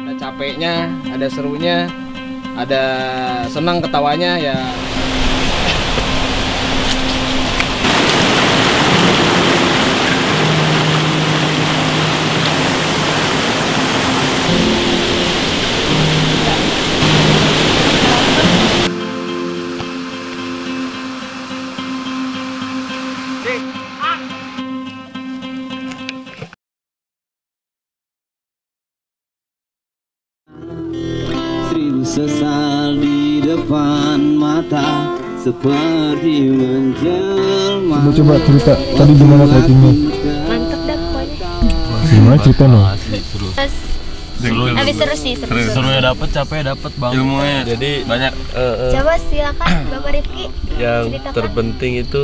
Ada capeknya, ada serunya, ada senang ketawanya ya. Seribu sesal di depan mata seperti menjelma. Coba cerita tadi gimana trekkingnya? Mantep dah pokoknya. Gimana cerita no? Terus habis seru sih, Serunya dapet, capeknya dapet bang. Ilmunya jadi banyak. Coba silakan Bapak Rifki. Yang ceritakan. terpenting itu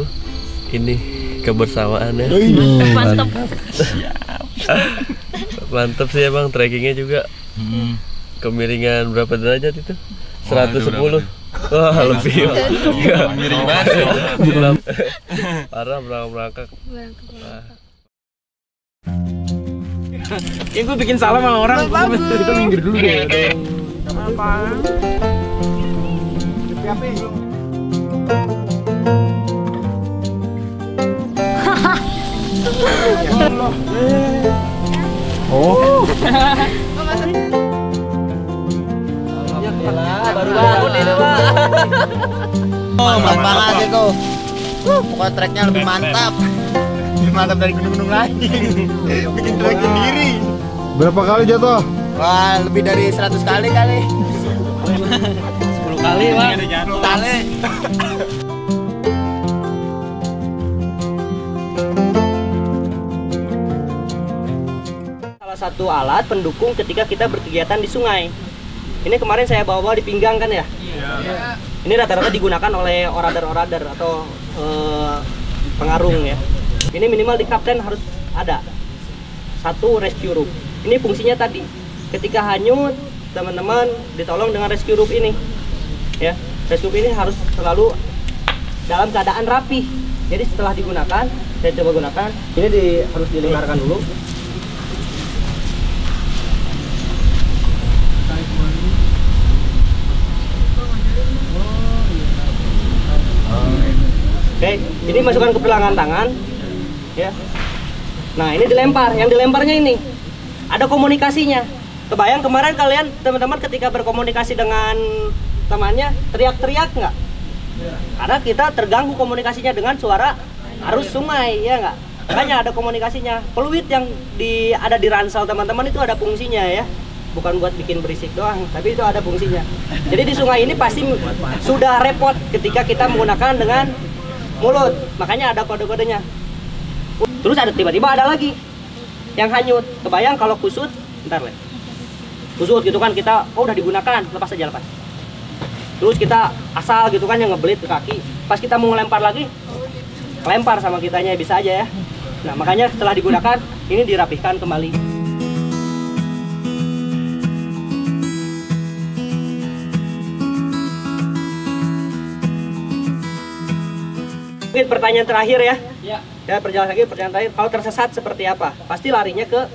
ini kebersamaannya. Mantep. Mantap sih emang trekkingnya juga. Kemiringan berapa derajat itu? 110. Wah, lebih. Miring banget. Parah merangkak. Yang gue bikin salah sama orang. Kita minggir dulu deh. Oh. Baru bangun ini Pak. Oh mantap banget itu. Pokoknya treknya lebih mantap. Lebih mantap dari gunung-gunung lain. Bikin trek sendiri. Berapa kali jatuh? Wah lebih dari 100 kali kali. 10 kali bang. 10 kali. Salah satu alat pendukung ketika kita berkegiatan di sungai. Ini kemarin saya bawa di pinggang kan ya? Iya. Ini rata-rata digunakan oleh orader-orader atau pengarung ya. Ini minimal di kapten harus ada satu rescue rope. Ini fungsinya tadi. Ketika hanyut, teman-teman ditolong dengan rescue rope ini. Ya, rescue rope ini harus selalu dalam keadaan rapi. Jadi setelah digunakan, saya coba gunakan. Ini harus dilingkarkan dulu. Oke, ini masukkan ke pergelangan tangan, ya. Nah, ini dilempar. Yang dilemparnya ini ada komunikasinya. Kebayang kemarin kalian teman-teman ketika berkomunikasi dengan temannya teriak-teriak nggak? Karena kita terganggu komunikasinya dengan suara arus sungai, ya nggak? Makanya ada komunikasinya. Peluit yang ada di ransel teman-teman itu ada fungsinya ya. Bukan buat bikin berisik doang, tapi itu ada fungsinya. Jadi di sungai ini pasti sudah repot ketika kita menggunakan dengan mulut, makanya ada kode-kodenya. Terus ada tiba-tiba ada lagi yang hanyut. Kebayang kalau kusut, bentar le. Kusut gitu kan kita, oh udah digunakan, lepas aja lepas. Terus kita asal gitu kan yang ngebelit ke kaki. Pas kita mau ngelempar lagi, lempar sama kitanya bisa aja ya. Nah makanya setelah digunakan, ini dirapihkan kembali. Mungkin pertanyaan terakhir ya. Ya perjalanan lagi pertanyaan terakhir. Kalau tersesat seperti apa? Pasti larinya ke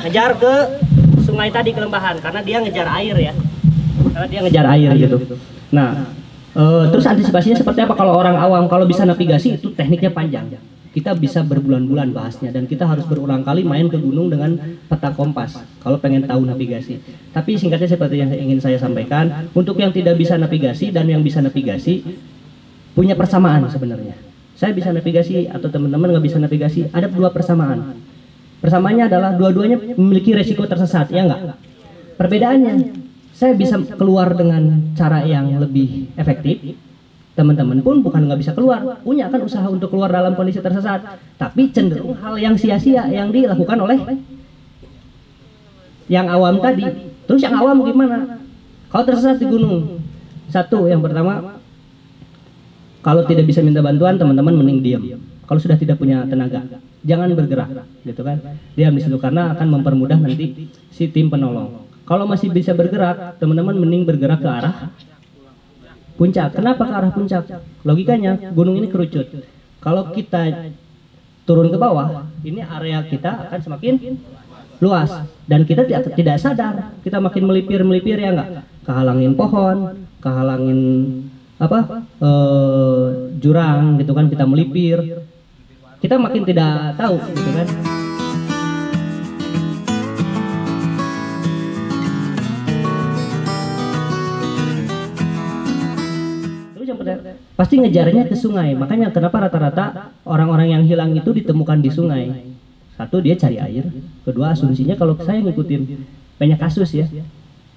ngejar ke sungai tadi, ke lembahan, karena dia ngejar air ya. Karena dia ngejar air gitu. Nah, terus antisipasinya seperti apa kalau orang awam? Kalau bisa navigasi itu tekniknya panjang. Kita bisa berbulan-bulan bahasnya dan kita harus berulang kali main ke gunung dengan peta kompas kalau pengen tahu navigasi. Tapi singkatnya seperti yang ingin saya sampaikan, untuk yang tidak bisa navigasi dan yang bisa navigasi punya persamaan sebenarnya. Saya bisa navigasi atau teman-teman nggak bisa navigasi, ada dua persamaan. Persamaannya adalah dua-duanya memiliki resiko tersesat, ya enggak? Perbedaannya, saya bisa keluar dengan cara yang lebih efektif. Teman-teman pun bukan nggak bisa keluar, punya kan usaha untuk keluar dalam kondisi tersesat. Tapi cenderung hal yang sia-sia yang dilakukan oleh yang awam tadi. Terus yang awam gimana? Kalau tersesat di gunung, satu yang pertama, kalau tidak bisa minta bantuan, teman-teman mending diam. Kalau sudah tidak punya tenaga, jangan bergerak, gitu kan? Diam di situ karena akan mempermudah nanti si tim penolong. Kalau masih bisa bergerak, teman-teman mending bergerak ke arah puncak. Kenapa ke arah puncak? Logikanya, gunung ini kerucut. Kalau kita turun ke bawah, ini area kita akan semakin luas dan kita tidak sadar kita makin melipir ya nggak, kehalangin pohon, kehalangin jurang gitu kan, kita melipir, kita makin tidak tahu gitu kan. Pasti ngejarnya ke sungai, makanya kenapa rata-rata orang-orang yang hilang itu ditemukan di sungai. Satu, dia cari air, kedua asumsinya kalau saya ngikutin banyak kasus ya,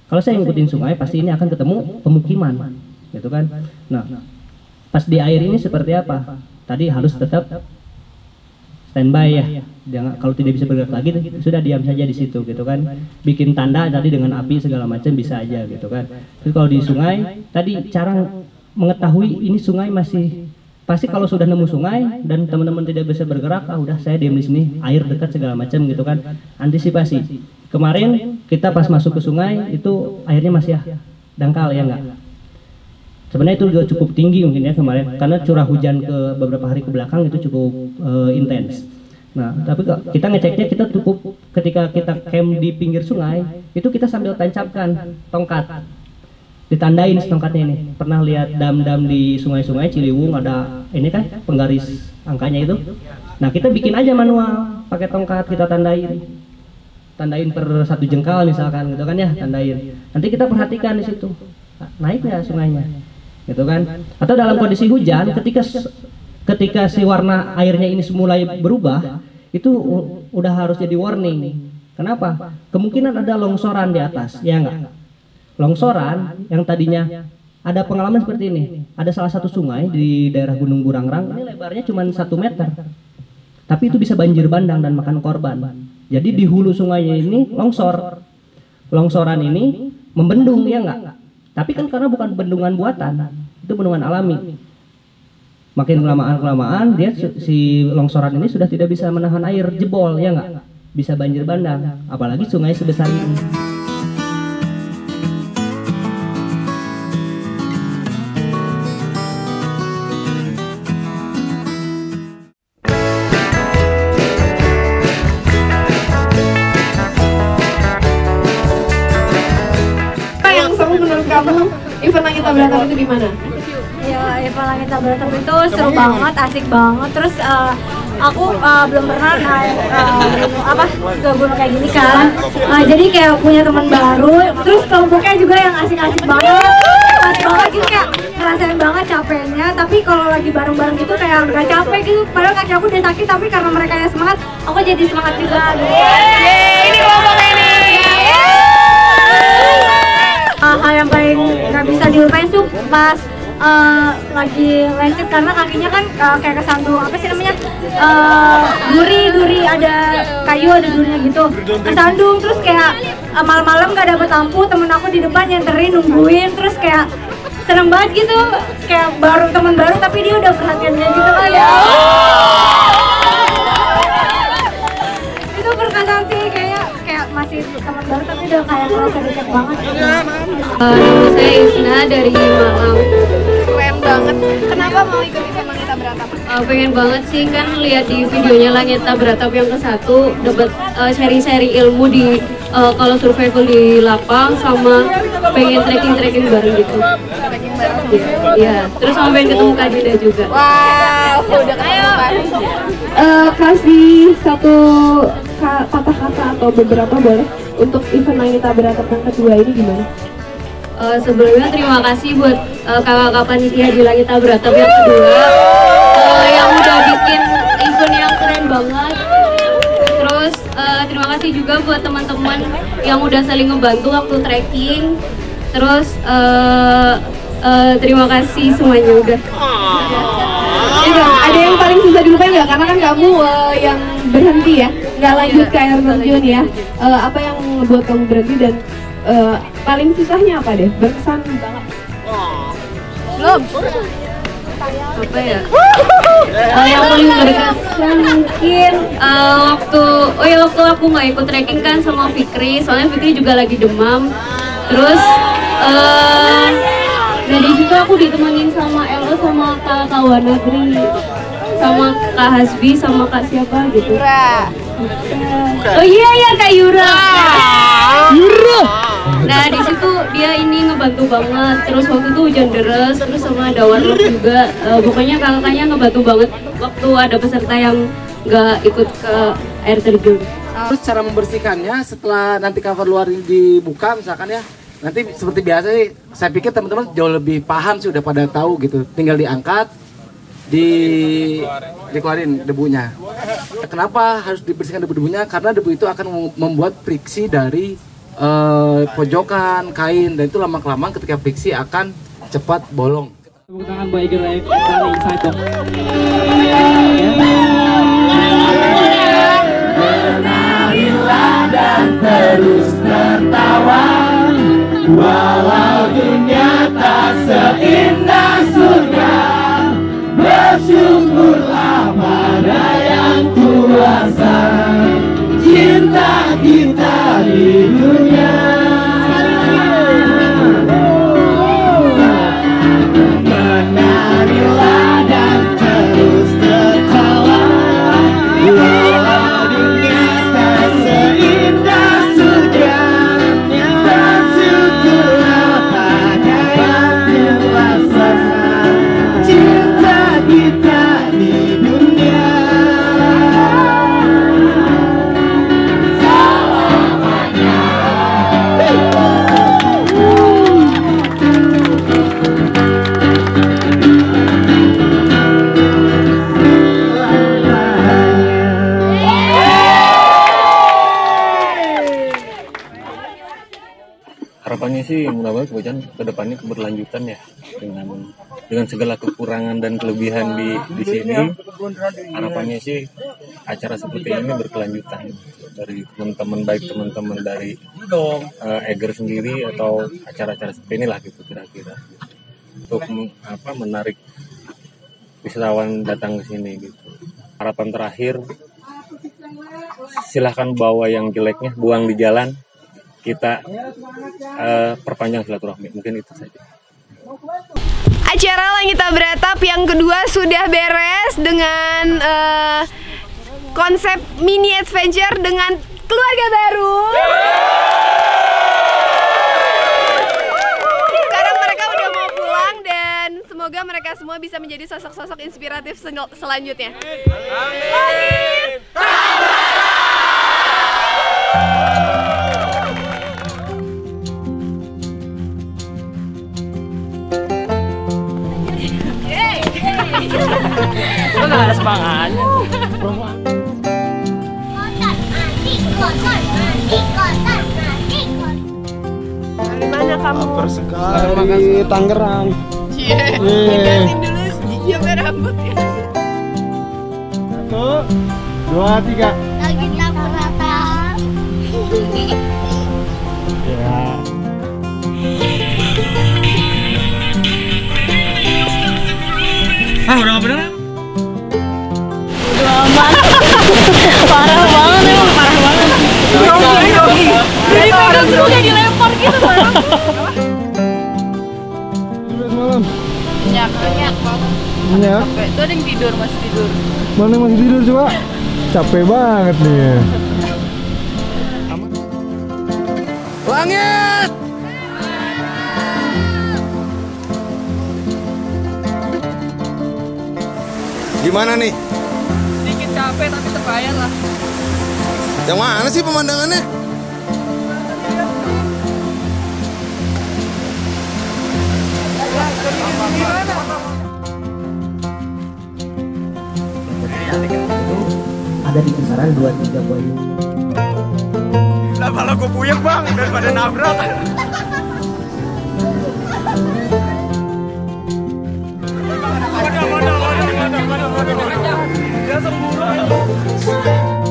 kalau saya ngikutin sungai pasti ini akan ketemu pemukiman gitu kan. Nah pas di air ini seperti apa, tadi harus tetap standby ya, jangan, kalau tidak bisa bergerak lagi sudah diam saja di situ gitu kan, bikin tanda tadi dengan api segala macam bisa aja gitu kan. Terus kalau di sungai tadi cara mengetahui ini sungai masih pasti, kalau sudah nemu sungai dan teman-teman tidak bisa bergerak, udah saya diam di sini, air dekat segala macam gitu kan, antisipasi. Kemarin kita pas masuk ke sungai itu airnya masih dangkal ya enggak, sebenarnya itu juga cukup tinggi mungkin ya kemarin karena curah hujan ke beberapa hari ke belakang itu cukup intens. Nah tapi kita ngeceknya, kita cukup ketika kita camp di pinggir sungai itu kita sambil tancapkan tongkat, ditandain tongkatnya ini. Pernah lihat dam-dam di sungai-sungai Ciliwung ada ini kan penggaris angkanya itu. Nah kita bikin aja manual pakai tongkat, kita tandain per 1 jengkal misalkan gitu kan ya, tandain. Nanti kita perhatikan di situ naik nggak sungainya gitu kan. Atau dalam kondisi hujan ketika si warna airnya ini mulai berubah itu udah harus jadi warning. Kenapa? Kemungkinan ada longsoran di atas ya enggak. Longsoran yang tadinya ada pengalaman seperti ini, ada salah satu sungai di daerah Gunung Burangrang, ini lebarnya cuma 1 meter, tapi itu bisa banjir bandang dan makan korban. Jadi di hulu sungainya ini longsor, longsoran ini membendung ya enggak, tapi kan karena bukan bendungan buatan, itu bendungan alami. Makin kelamaan dia si longsoran ini sudah tidak bisa menahan air, jebol ya enggak, bisa banjir bandang, apalagi sungai sebesar ini. Kamu event Langit Tabratap itu gimana? Ya, event Langit Tabratap itu seru banget, asik banget. Terus aku belum pernah naik ke gunung kayak gini kan. Jadi kayak punya teman baru. Terus kelompoknya juga yang asik-asik banget. Asik banget gitu, kayak ngerasain banget capeknya. Tapi kalau lagi bareng-bareng gitu kayak nggak capek gitu. Padahal kaki aku udah sakit, tapi karena mereka yang semangat, aku jadi semangat juga. Ini kelompoknya nih. Hal yang paling nggak bisa dilupain tuh pas lagi lanjut, karena kakinya kan kayak kesandung apa sih namanya, duri ada kayu, ada durinya gitu, kesandung. Terus kayak malam-malam nggak dapet lampu, temen aku di depan nyenterin nungguin, terus kayak seneng banget gitu, kayak teman baru tapi dia udah perhatiannya gitu kan ya. Itu berkesan sih, kayak masih teman baru tapi udah kayak merasa dekat banget. Saya Isna dari Malang. Keren banget. Kenapa mau ikut event Langit Tabratap? Pengen banget sih, kan lihat di videonya Langit Tabratap yang ke-1 dapat seri-seri ilmu di kalau survival di lapang, sama pengen trekking bareng gitu. Trekking bareng. Iya, terus sama pengen ketemu Kak Dinda juga. Wow, udah ketemu kan? Kasih satu kata-kata atau beberapa boleh untuk event Langit Tabratap yang kedua ini gimana? Sebelumnya terima kasih buat kakak-kakak panitia di Langit Tabratap yang kedua yang udah bikin event yang keren banget. Terus terima kasih juga buat teman-teman yang udah saling ngebantu waktu trekking. Terus terima kasih semuanya udah. Ada yang paling susah dilupain nggak? Karena kan kamu yang berhenti ya, nggak lanjut ke air terjun ya. Apa yang membuat kamu berhenti dan paling susahnya apa deh? Berkesan banget. Belum. Apa ya? Yang paling berkesan mungkin waktu aku nggak ikut trekking kan sama Fikri, soalnya Fikri juga lagi demam. Terus dari situ aku ditemenin sama Elo, sama Kak Kawanagri, sama Kak Hasbi, sama Kak siapa gitu. Oh iya ya Kak Yura. Yura. Nah di situ dia ini ngebantu banget. Terus waktu itu hujan deras, terus sama ada warlock juga. Pokoknya kakaknya ngebantu banget waktu ada peserta yang nggak ikut ke air terjun. Terus cara membersihkannya setelah nanti cover luar dibuka misalkan ya, nanti seperti biasa sih, saya pikir teman-teman jauh lebih paham sih, udah pada tahu gitu. Tinggal diangkat, dikeluarin debunya. Kenapa harus dibersihkan debu-debunya? Karena debu itu akan membuat friksi dari pojokan kain, dan itu lama-kelamaan ketika friksi akan cepat bolong. Tepuk tangan buat Eger dari Inside dong. Menarilah dan terus tertawa, walau dunia tak seindah surga. Bersyukurlah pada yang kuasa, cinta kita di dunia. Menarilah dan terus tertawa, walau dunia tak seindah surga. Bersyukurlah pada yang kuasa, cinta kita di dunia. Harapannya sih mudah-mudahan kemudian kedepannya keberlanjutan ya, dengan segala kekurangan dan kelebihan di sini. Harapannya sih acara seperti ini berkelanjutan dari teman-teman, baik teman-teman dari Eger sendiri atau acara-acara seperti inilah gitu kira-kira, untuk menarik wisatawan datang ke sini gitu. Harapan terakhir, silahkan bawa yang jeleknya, buang di jalan. Kita perpanjang silaturahmi, mungkin itu saja. Acara Langita Beratap yang kedua sudah beres dengan konsep mini adventure dengan keluarga baru. Sekarang mereka udah mau pulang dan semoga mereka semua bisa menjadi sosok-sosok inspiratif selanjutnya. Amin. Lo gak ada semangatnya. Dari mana kamu? Lapar sekali, Tangerang. Iya, gantiin dulu giginya rambutnya. 1, 2, 3. Lagi lapar rata. Ya. Udah bener? Udah aman. Parah banget emang, parah banget. Grogi. Dari pegang semua kayak dilempar gitu barang. Semalam. Nyak. Nyak. Itu ada yang tidur, masih tidur. Mana yang masih tidur coba? Capek banget nih. Langit! Gimana nih? Sedikit capek tapi terbayar lah. Yang mana sih pemandangannya? Ada di kisaran 2-3 buah. Lah malah gue puyeng bang daripada nabrak. Dia semburu.